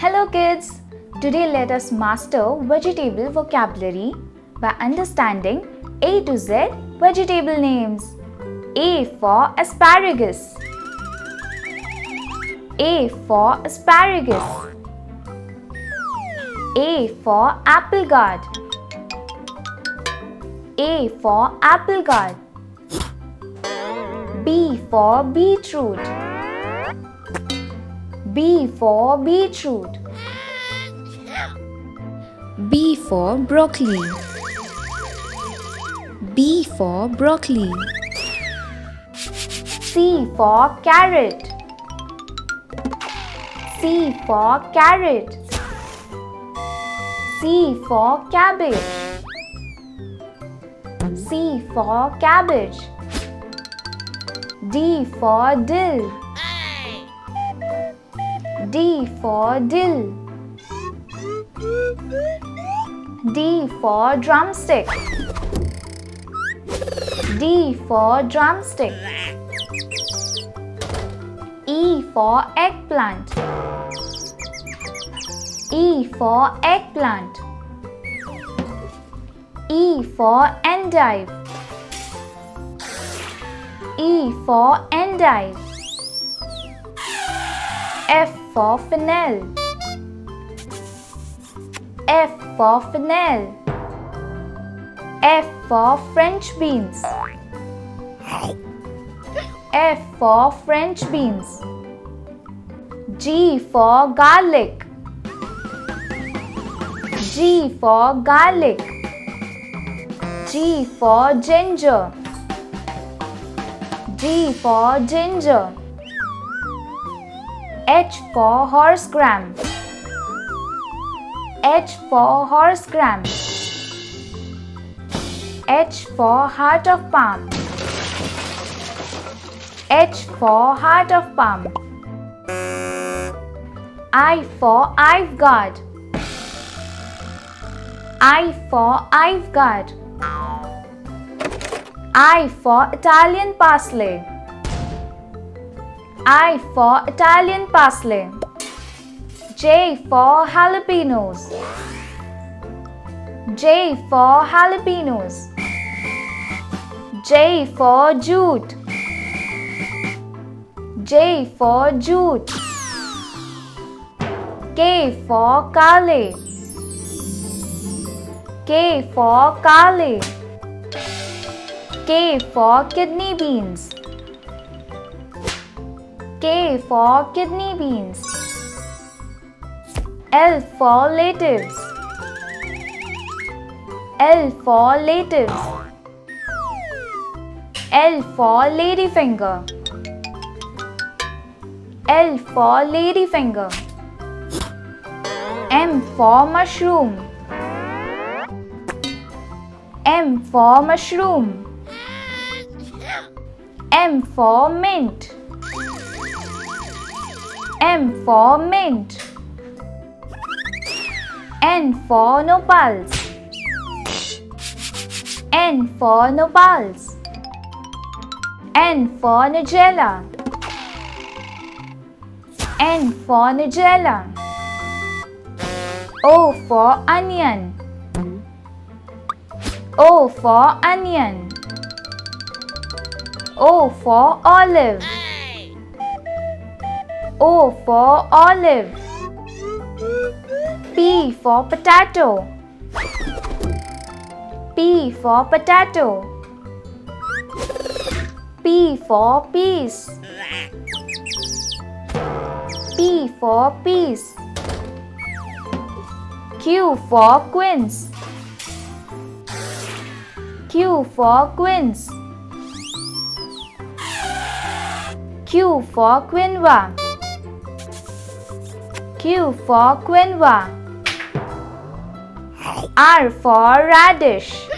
Hello kids! Today let us master vegetable vocabulary by understanding A to Z vegetable names. A for asparagus. A for asparagus. A for apple gourd. A for apple gourd. B for beetroot. B for beetroot. B for broccoli. B for broccoli. C for carrot. C for carrot. C for cabbage. C for cabbage. D for dill. D for dill. D for drumstick. D for drumstick. E for eggplant. E for eggplant. E for endive. E for endive. F for fennel. F for fennel. F for Frenchbeans. F for Frenchbeans. G for garlic. G for garlic. G for ginger. G for ginger. H for horse gram. H for horse gram. H for heart of palm. H for heart of palm. I for I've got. I for I've got. I for Italian parsley. I for Italian parsley. J for jalapenos. J for jalapenos. J for jute. J for jute. K for kale. K for kale. K for kidney beans. K for kidney beans. L for lettuce. L for lettuce. L for ladyfinger. L for ladyfinger. M for mushroom. M for mushroom. M for mint. M for mint. N for Nopales. N for Nopales. N for Nigella. N for Nigella. O for onion. O for onion. O for olive. O for olive. P for potato. P for potato. P for peas. P for peas. Q for quince. Q for quince. Q for quinoa. Q for quinoa. R for radish.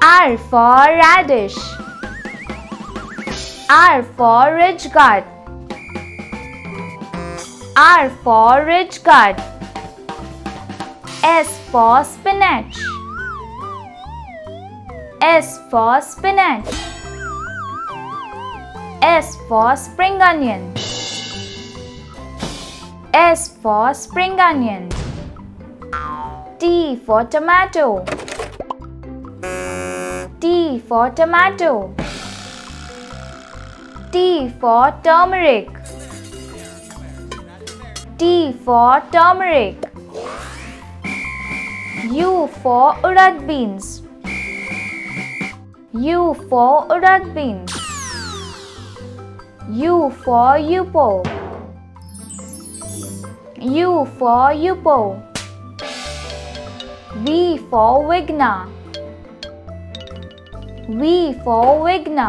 R for radish. R for ridge gourd. R for ridge gourd. S for spinach. S for spinach. S for spring onion. S for spring onion. T for tomato. T for tomato. T for turmeric. T for turmeric. U for urad beans. U for urad beans. U for yupo. U for yupo. V for vigna. V for vigna.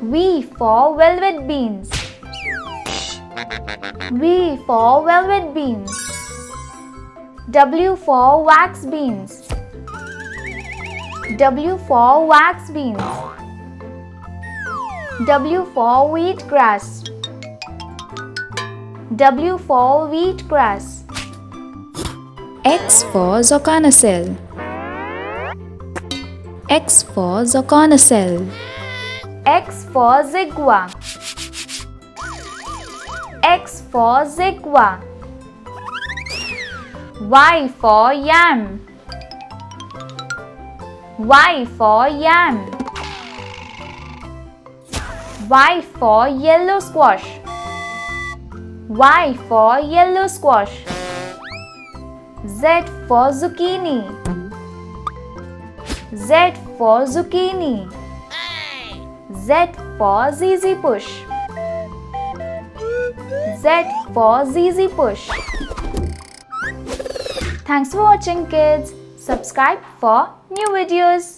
V for velvet beans. V for velvet beans. W for wax beans. W for wax beans. W for wheatgrass. W for wheatgrass. X for zocconosel. X for zocconosel. X for zigua. X for zigua. Y for yam. Y for yam. Y for yellow squash. Y for yellow squash. Z for zucchini. Z for zucchini. Z for ZZ push. Z for ZZ push. Thanks for watching, kids. Subscribe for new videos.